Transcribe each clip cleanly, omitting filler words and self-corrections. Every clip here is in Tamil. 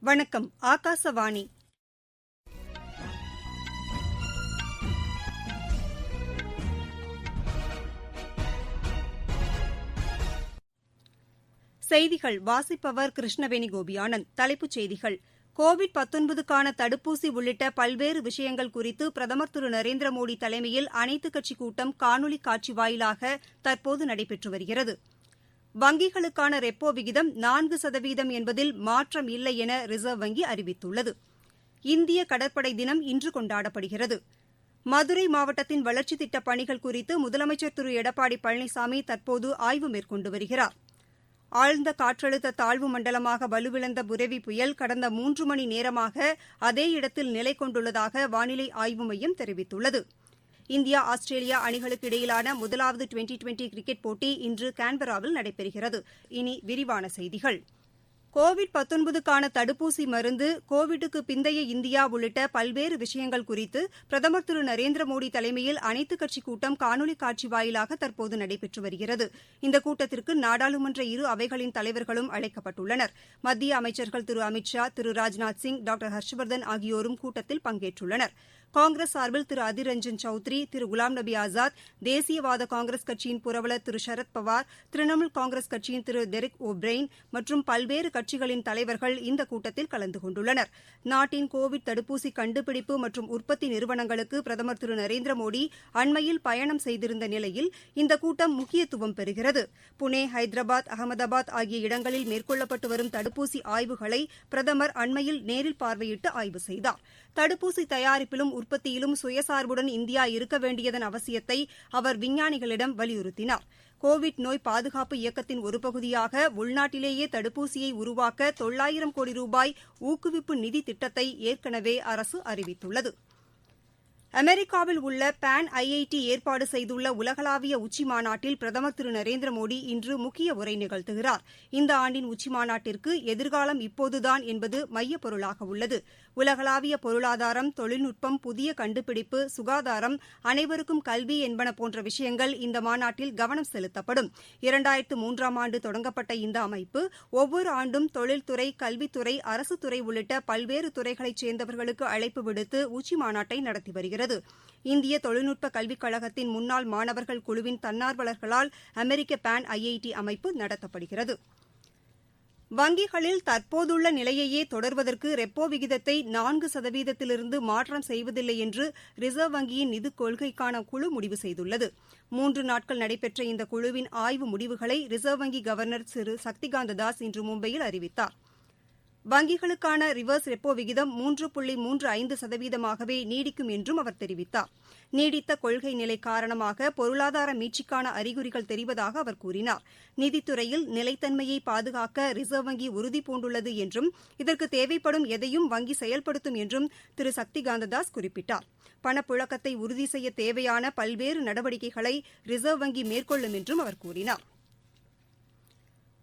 வணக்கம். ஆகாசவாணி. செய்திகள் வாசிப்பவர் கிருஷ்ணவேணி கோபியானந்த். தலைப்புச் செய்திகள்: கோவிட்-19க்கான தடுப்பூசி உள்ளிட்ட பல்வேறு விஷயங்கள் குறித்து பிரதமர் திரு நரேந்திரமோடி தலைமையில் அனைத்துக் கட்சிக் கூட்டம் காணொலி காட்சி வாயிலாக தற்போது நடைபெற்று வருகிறது. வங்கிகளுக்கான ரெப்போ விகிதம் 4% என்பதில் மாற்றம் இல்லை என ரிசர்வ் வங்கி அறிவித்துள்ளது. இந்திய கடற்படை தினம் இன்று கொண்டாடப்படுகிறது. மதுரை மாவட்டத்தின் வளர்ச்சித் திட்டப் பணிகள் குறித்து முதலமைச்சர் திரு எடப்பாடி பழனிசாமி தற்போது ஆய்வு மேற்கொண்டு வருகிறார். ஆழ்ந்த காற்றழுத்த தாழ்வு மண்டலமாக வலுவிழந்த புரெவி புயல் கடந்த 3 மணி நேரமாக அதே இடத்தில் நிலை கொண்டுள்ளதாக வானிலை ஆய்வு மையம் தெரிவித்துள்ளது. இந்தியா ஆஸ்திரேலியா அணிகளுக்கு இடையிலான முதலாவது டுவெண்டி கிரிக்கெட் போட்டி இன்று கான்பெராவில் நடைபெறுகிறது. இனி விரிவான செய்திகள். கோவிட்-19க்கான தடுப்பூசி மருந்து, கோவிட்டுக்கு பிந்தைய இந்தியா உள்ளிட்ட பல்வேறு விஷயங்கள் குறித்து பிரதமர் திரு நரேந்திரமோடி தலைமையில் அனைத்துக் கட்சிக் கூட்டம் காணொலி காட்சி வாயிலாக தற்போது நடைபெற்று வருகிறது. இந்த கூட்டத்திற்கு நாடாளுமன்ற இரு அவைகளின் தலைவர்களும் அழைக்கப்பட்டுள்ளனர். மத்திய அமைச்சர்கள் திரு அமித் ஷா, திரு ராஜ்நாத் சிங், டாக்டர் ஹர்ஷவர்தன் ஆகியோரும் கூட்டத்தில் பங்கேற்றுள்ளனர். காங்கிரஸ் சார்பில் திரு அதிர் ரஞ்சன் சௌத்ரி, திரு குலாம் நபி ஆசாத், தேசியவாத காங்கிரஸ் கட்சியின் புரவலர் திரு சரத்பவார், திரிணாமுல் காங்கிரஸ் கட்சியின் திரு டெரிக் ஓப்ரெயின் மற்றும் பல்வேறு கட்சிகளின் தலைவர்கள் இந்த கூட்டத்தில் கலந்து கொண்டுள்ளனர். நாட்டின் கோவிட் தடுப்பூசி கண்டுபிடிப்பு மற்றும் உற்பத்தி நிறுவனங்களுக்கு பிரதமர் திரு நரேந்திரமோடி அண்மையில் பயணம் செய்திருந்த நிலையில் இந்த கூட்டம் முக்கியத்துவம் பெறுகிறது. புனே, ஹைதராபாத், அகமதாபாத் ஆகிய இடங்களில் மேற்கொள்ளப்பட்டு வரும் தடுப்பூசி ஆய்வுகளை பிரதமர் அண்மையில் நேரில் பார்வையிட்டு ஆய்வு செய்தார். தடுப்பூசி தயாரிப்பிலும் உற்பத்தியிலும் சுயசார்புடன் இந்தியா இருக்க வேண்டியதன் அவசியத்தை அவர் விஞ்ஞானிகளிடம் வலியுறுத்தினார். கோவிட் நோய் பாதுகாப்பு இயக்கத்தின் ஒரு பகுதியாக உள்நாட்டிலேயே தடுப்பூசியை உருவாக்க 900 கோடி ரூபாய் ஊக்குவிப்பு நிதி திட்டத்தை ஏற்கனவே அரசு அறிவித்துள்ளது. அமெரிக்காவில் உள்ள பான் IIT ஏற்பாடு செய்துள்ள உலகளாவிய உச்சிமாநாட்டில் பிரதமர் திரு நரேந்திரமோடி இன்று முக்கிய உரை நிகழ்த்துகிறார். இந்த ஆண்டின் உச்சிமாநாட்டிற்கு எதிர்காலம் இப்போதுதான் என்பது மையப் பொருளாக உள்ளது. உலகளாவிய பொருளாதாரம், தொழில்நுட்பம், புதிய கண்டுபிடிப்பு, சுகாதாரம், அனைவருக்கும் கல்வி என்பன போன்ற விஷயங்கள் இந்த மாநாட்டில் கவனம் செலுத்தப்படும். 2003ஆம் ஆண்டு தொடங்கப்பட்ட இந்த அமைப்பு ஒவ்வொரு ஆண்டும் தொழில்துறை, கல்வித்துறை, அரசுத்துறை உள்ளிட்ட பல்வேறு துறைகளைச் சேர்ந்தவர்களுக்கு அழைப்பு விடுத்து உச்சிமாநாட்டை நடத்தி வருகிறது. இந்திய தொழில்நுட்ப கல்விக் கழகத்தின் முன்னாள் மாணவர்கள் குழுவின் தன்னார்வலர்களால் அமெரிக்க பான் IIT அமைப்பு நடத்தப்படுகிறது. வங்கிகளில் தற்போதுள்ள நிலையையே தொடர்வதற்கு ரெப்போ விகிதத்தை 4%லிருந்து மாற்றம் செய்வதில்லை என்று ரிசர்வ் வங்கியின் நிதிக் கொள்கைக்கான குழு முடிவு செய்துள்ளது. 3 நாட்கள் நடைபெற்ற இந்த குழுவின் ஆய்வு முடிவுகளை ரிசர்வ் வங்கி கவர்னர் திரு சக்திகாந்த தாஸ் இன்று மும்பையில் அறிவித்தார். வங்கிகளுக்கான ரிவர்ஸ் ரெப்போ விகிதம் 3.35%ஆகவே நீடிக்கும் என்றும் அவர் தெரிவித்தார். நீடித்த கொள்கை நிலை காரணமாக பொருளாதார மீட்சிக்கான அறிகுறிகள் தெரிவதாக அவர் கூறினார். நிதித்துறையில் நிலைத்தன்மையை பாதுகாக்க ரிசர்வ் வங்கி உறுதிபூண்டுள்ளது என்றும் இதற்கு தேவைப்படும் எதையும் வங்கி செயல்படுத்தும் என்றும் திரு சக்திகாந்ததாஸ் குறிப்பிட்டார். பணப்புழக்கத்தை உறுதி செய்ய தேவையான பல்வேறு நடவடிக்கைகளை ரிசர்வ் வங்கி மேற்கொள்ளும் என்றும் அவர் கூறினார்.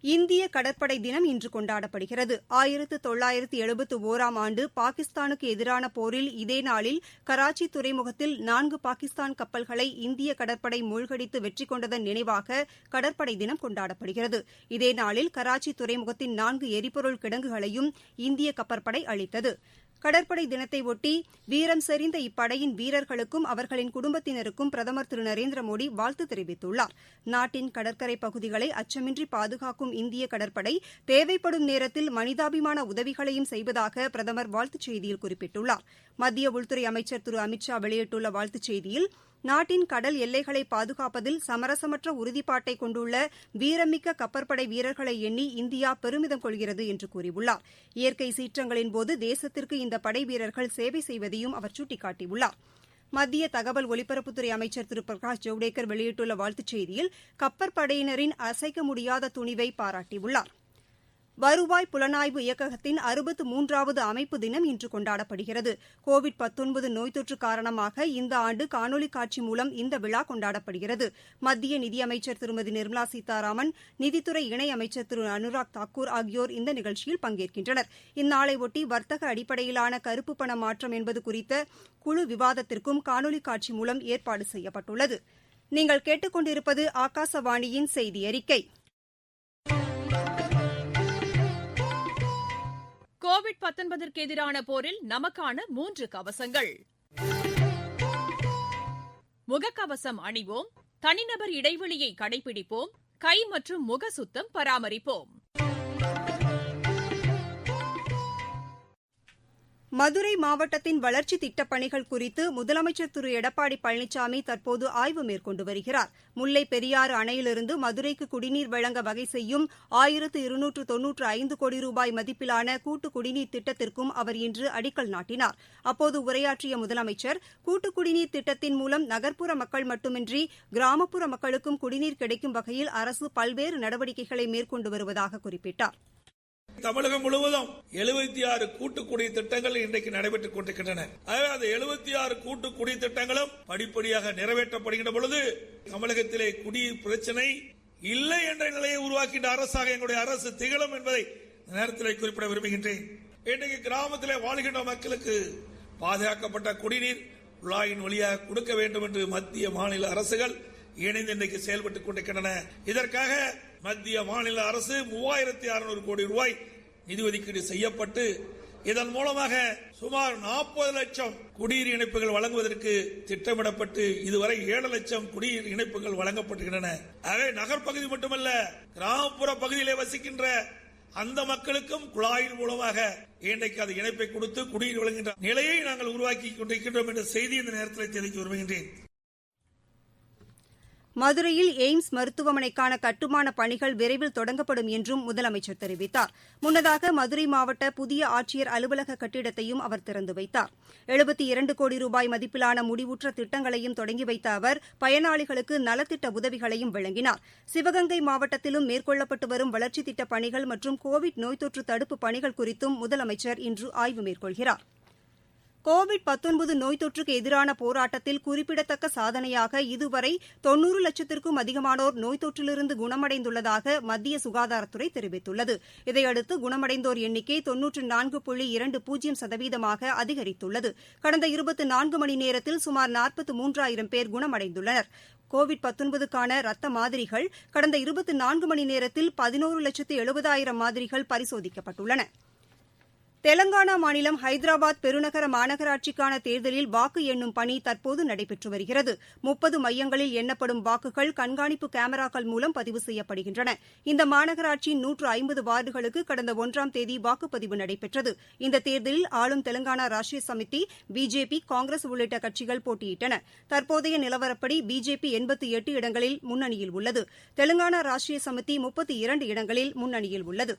இந்திய கடற்படை தினம் இன்று கொண்டாடப்படுகிறது. 1971ஆம் ஆண்டு பாகிஸ்தானுக்கு எதிரான போரில் இதே நாளில் கராச்சி துறைமுகத்தில் 4 பாகிஸ்தான் கப்பல்களை இந்திய கடற்படை மூழ்கடித்து வெற்றி கொண்டதன் நினைவாக கடற்படை தினம் கொண்டாடப்படுகிறது. இதே நாளில் கராச்சி துறைமுகத்தின் 4 எரிபொருள் கிடங்குகளையும் இந்திய கப்பற்படை அளித்தது. கடற்படை தினத்தையொட்டி வீரம் செறிந்த இப்படையின் வீரர்களுக்கும் அவர்களின் குடும்பத்தினருக்கும் பிரதமர் திரு நரேந்திரமோடி வாழ்த்து தெரிவித்துள்ளார். நாட்டின் கடற்கரை பகுதிகளை அச்சமின்றி பாதுகாக்கும் இந்திய கடற்படை தேவைப்படும் நேரத்தில் மனிதாபிமான உதவிகளையும் செய்வதாக பிரதமர் வாழ்த்துச் செய்தியில் குறிப்பிட்டுள்ளார். மத்திய உள்துறை அமைச்சர் திரு அமித் ஷா வெளியிட்டுள்ள வாழ்த்துச் செய்தியில், நாட்டின் கடல் எல்லைகளை பாதுகாப்பதில் சமரசமற்ற உறுதிப்பாட்டை கொண்டுள்ள வீரமிக்க கப்பற்படை வீரர்களை எண்ணி இந்தியா பெருமிதம் கொள்கிறது என்று கூறியுள்ளார். இயற்கை சீற்றங்களின்போது தேசத்திற்கு இந்த படை வீரர்கள் சேவை செய்வதையும் அவர் சுட்டிக்காட்டியுள்ளார். மத்திய தகவல் ஒலிபரப்புத்துறை அமைச்சர் திரு பிரகாஷ் ஜவடேக்கர் வெளியிட்டுள்ள வாழ்த்துச் செய்தியில் கப்பற்படையினரின் அசைக்க முடியாத துணிவை பாராட்டியுள்ளார். வருவாய் புலனாய்வு இயக்ககத்தின் 63வது அமைப்பு தினம் இன்று கொண்டாடப்படுகிறது. கோவிட்-19 நோய் தொற்று காரணமாக இந்த ஆண்டு காணொலி காட்சி மூலம் இந்த விழா கொண்டாடப்படுகிறது. மத்திய நிதியமைச்சர் திருமதி நிர்மலா சீதாராமன், நிதித்துறை இணையமைச்சர் திரு அனுராக் தாக்கூர் ஆகியோர் இந்த நிகழ்ச்சியில் பங்கேற்கின்றனர். இந்நாளையொட்டி வர்த்தக அடிப்படையிலான கருப்பு பண மாற்றம் என்பது குறித்த குழு விவாதத்திற்கும் காணொலி காட்சி மூலம் ஏற்பாடு செய்யப்பட்டுள்ளது. நீங்கள் கேட்டுக் கொண்டிருப்பது ஆகாசவாணியின் செய்தி அறிக்கை. கோவிட்-19ற்கு எதிரான போரில் நமக்கான 3 கவசங்கள். முகக்கவசம் அணிவோம், தனிநபர் இடைவெளியை கடைபிடிப்போம், கை மற்றும் முக சுத்தம் பராமரிப்போம். மதுரை மாவட்டத்தின் வளர்ச்சித் திட்டப் பணிகள் குறித்து முதலமைச்சர் திரு எடப்பாடி பழனிசாமி தற்போது ஆய்வு மேற்கொண்டு வருகிறார். முல்லைப் பெரியாறு அணையிலிருந்து மதுரைக்கு குடிநீர் வழங்க வகை செய்யும் 1295 கோடி ரூபாய் மதிப்பிலான கூட்டு குடிநீர் திட்டத்திற்கும் அவர் இன்று அடிக்கல் நாட்டினார். அப்போது உரையாற்றிய முதலமைச்சர், கூட்டு குடிநீர் திட்டத்தின் மூலம் நகர்ப்புற மக்கள் மட்டுமின்றி கிராமப்புற மக்களுக்கும் குடிநீர் கிடைக்கும் வகையில் அரசு பல்வேறு நடவடிக்கைகளை மேற்கொண்டு வருவதாக குறிப்பிட்டார். தமிழகம் முழுவதும் 76 கூட்டு குடிநீர் திட்டங்கள் இன்றைக்கு நடைபெற்றுக் கொண்டிருக்கின்றன. அந்த 76 கூட்டு குடிநீர் திட்டங்களும் படிப்படியாக நிறைவேற்றப்படுகின்ற பொழுது தமிழகத்திலே குடிநீர் பிரச்சனை இல்லை என்ற நிலையை உருவாக்கின்ற அரசாக எங்களுடைய அரசு திகழும் என்பதை நேரத்தில் குறிப்பிட விரும்புகின்றேன். இன்றைக்கு கிராமத்திலே வாழ்கின்ற மக்களுக்கு பாதுகாக்கப்பட்ட குடிநீர் குழாயின் வழியாக கொடுக்க வேண்டும் என்று மத்திய மாநில அரசுகள் இணைந்து இன்றைக்கு செயல்பட்டுக் கொண்டிருக்கின்றன. இதற்காக மத்திய மாநில அரசு 3600 கோடி ரூபாய் நிதி ஒதுக்கீடு செய்யப்பட்டு இதன் மூலமாக சுமார் 40 லட்சம் குடிநீர் இணைப்புகள் வழங்குவதற்கு திட்டமிடப்பட்டு இதுவரை 7 லட்சம் குடிநீர் இணைப்புகள் வழங்கப்பட்டுள்ளன. ஆகவே நகர்ப்பகுதி மட்டுமல்ல, கிராமப்புற பகுதியிலே வசிக்கின்ற அந்த மக்களுக்கும் குழாயின் மூலமாக இன்றைக்கு அது இணைப்பை கொடுத்து குடிநீர் வழங்குகின்ற நிலையை நாங்கள் உருவாக்கி கொண்டிருக்கின்றோம் என்ற செய்தி இந்த நேரத்தில் தெரிவிக்க விரும்புகின்றேன். மதுரையில் எய்ம்ஸ் மருத்துவமனைக்கான கட்டுமான பணிகள் விரைவில் தொடங்கப்படும் என்றும் முதலமைச்சர் தெரிவித்தார். முன்னதாக மதுரை மாவட்ட புதிய ஆட்சியர் அலுவலக கட்டிடத்தையும் அவர் திறந்து வைத்தார். 72 கோடி ரூபாய் மதிப்பிலான முடிவுற்ற திட்டங்களையும் தொடங்கி வைத்த அவர் பயனாளிகளுக்கு நலத்திட்ட உதவிகளையும் வழங்கினார். சிவகங்கை மாவட்டத்திலும் மேற்கொள்ளப்பட்டு வரும் வளர்ச்சித் திட்டப் பணிகள் மற்றும் கோவிட் நோய் தொற்று தடுப்பு பணிகள் குறித்தும் முதலமைச்சர் இன்று ஆய்வு மேற்கொள்கிறார். கோவிட்-19 நோய் தொற்றுக்கு எதிரான போராட்டத்தில் குறிப்பிடத்தக்க சாதனையாக இதுவரை 90 லட்சத்திற்கும் அதிகமானோர் நோய் தொற்றிலிருந்து குணமடைந்துள்ளதாக மத்திய சுகாதாரத்துறை தெரிவித்துள்ளது. இதையடுத்து குணமடைந்தோர் எண்ணிக்கை 94.20% அதிகரித்துள்ளது. கடந்த 24 மணி நேரத்தில் சுமார் 43,000 பேர் குணமடைந்துள்ளனர். கோவிட்-19க்கான ரத்த மாதிரிகள் கடந்த 24 மணி நேரத்தில் 11,70,000 மாதிரிகள் பரிசோதிக்கப்பட்டுள்ளன. தெலங்கானா மாநிலம் ஹைதராபாத் பெருநகர மாநகராட்சிக்கான தேர்தலில் வாக்கு எண்ணும் பணி தற்போது நடைபெற்று வருகிறது. 30 மையங்களில் எண்ணப்படும் வாக்குகள் கண்காணிப்பு கேமராக்கள் மூலம் பதிவு செய்யப்படுகின்றன. இந்த மாநகராட்சியின் 150 வார்டுகளுக்கு கடந்த 1ஆம் தேதி வாக்குப்பதிவு நடைபெற்றது. இந்த தேர்தலில் ஆளும் தெலங்கானா ராஷ்டிரிய சமிதி, பிஜேபி, காங்கிரஸ் உள்ளிட்ட கட்சிகள் போட்டியிட்டன. தற்போதைய நிலவரப்படி பிஜேபி 88 இடங்களில் முன்னணியில் உள்ளது. தெலங்கானா ராஷ்டிரிய சமிதி 32 இடங்களில் முன்னணியில் உள்ளது.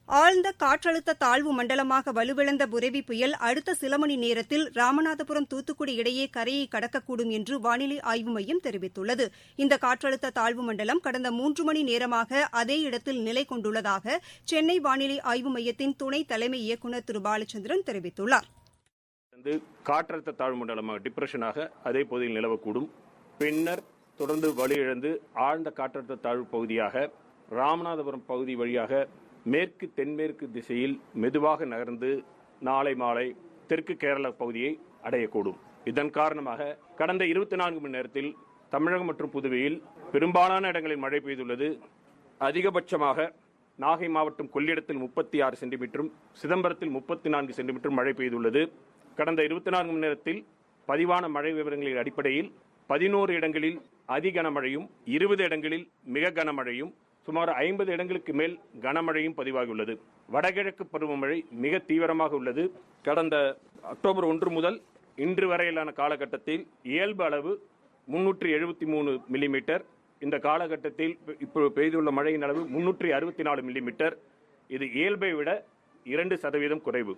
ஆழ்ந்த காற்றழுத்த தாழ்வு மண்டலமாக வலுவிழந்த புரெவி புயல் அடுத்த சில மணி நேரத்தில் ராமநாதபுரம் தூத்துக்குடி இடையே கரையை கடக்கக்கூடும் என்று வானிலை ஆய்வு மையம் தெரிவித்துள்ளது. இந்த காற்றழுத்த தாழ்வு மண்டலம் கடந்த 3 மணி நேரமாக அதே இடத்தில் நிலை கொண்டுள்ளதாக சென்னை வானிலை ஆய்வு மையத்தின் துணை தலைமை இயக்குநர் திரு பாலச்சந்திரன் தெரிவித்துள்ளார். காற்றழுத்த தாழ்வு மண்டலமாக டிப்ரெஷனாக அதே பகுதியில் நிலவக்கூடும். பின்னர் தொடர்ந்து வலுவிழந்து ஆழ்ந்த காற்றழுத்த தாழ்வு பகுதியாக ராமநாதபுரம் பகுதி வழியாக மேற்கு தென்மேற்கு திசையில் மெதுவாக நகர்ந்து நாளை மாலை தெற்கு கேரள பகுதியை அடையக்கூடும். இதன் காரணமாக கடந்த 24 மணி நேரத்தில் தமிழகம் மற்றும் புதுவையில் பெரும்பாலான இடங்களில் மழை பெய்துள்ளது. அதிகபட்சமாக நாகை மாவட்டம் கொள்ளிடத்தில் 36 சென்டிமீட்டரும் சிதம்பரத்தில் 34 சென்டிமீட்டரும் மழை பெய்துள்ளது. கடந்த 24 மணி நேரத்தில் பதிவான மழை விவரங்களின் அடிப்படையில் 11 இடங்களில் அதி கனமழையும் 20 இடங்களில் மிக கனமழையும் சுமார் 50 இடங்களுக்கு மேல் கனமழையும் பதிவாகியுள்ளது. வடகிழக்கு பருவமழை மிக தீவிரமாக உள்ளது. கடந்த அக்டோபர் 1 முதல் இன்று வரையிலான காலகட்டத்தில் இயல்பு அளவு 373 மில்லிமீட்டர். இந்த காலகட்டத்தில் இப்போது பெய்துள்ள மழையின் அளவு 364 மில்லிமீட்டர். இது இயல்பை விட 2% குறைவு.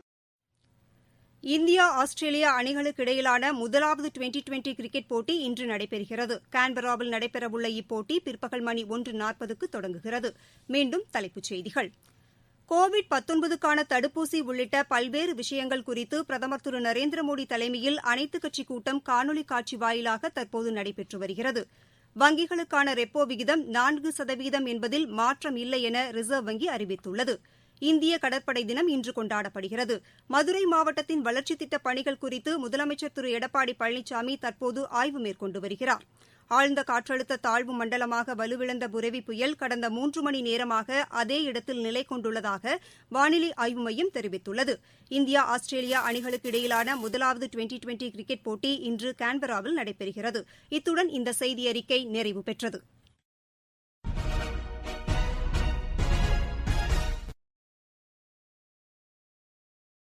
இந்தியா ஆஸ்திரேலியா அணிகளுக்கு இடையிலான முதலாவது 2020 கிரிக்கெட் போட்டி இன்று நடைபெறுகிறது. கான்பெராவில் நடைபெறவுள்ள இப்போட்டி பிற்பகல் மணி 1:40க்கு தொடங்குகிறது. மீண்டும் தலைப்புச் செய்திகள். கோவிட்-19க்கான தடுப்பூசி உள்ளிட்ட பல்வேறு விஷயங்கள் குறித்து பிரதமர் திரு நரேந்திரமோடி தலைமையில் அனைத்துக் கட்சிக் கூட்டம் காணொலி காட்சி வாயிலாக தற்போது நடைபெற்று வருகிறது. வங்கிகளுக்கான ரெப்போ விகிதம் 4% என்பதில் மாற்றம் இல்லை என ரிசர்வ் வங்கி அறிவித்துள்ளது. இந்திய கடற்படை தினம் இன்று கொண்டாடப்படுகிறது. மதுரை மாவட்டத்தின் வளர்ச்சித் திட்டப் பணிகள் குறித்து முதலமைச்சர் திரு எடப்பாடி பழனிசாமி தற்போது ஆய்வு மேற்கொண்டு வருகிறார். ஆழ்ந்த காற்றழுத்த தாழ்வு மண்டலமாக வலுவிழந்த புரெவி புயல் கடந்த 3 மணி நேரமாக அதே இடத்தில் நிலை கொண்டுள்ளதாக வானிலை ஆய்வு மையம் தெரிவித்துள்ளது. இந்தியா ஆஸ்திரேலியா அணிகளுக்கு இடையிலான முதலாவது டுவெண்டி கிரிக்கெட் போட்டி இன்று கான்பெராவில் நடைபெறுகிறது. இத்துடன் இந்த செய்தியறிக்கை நிறைவு பெற்றது.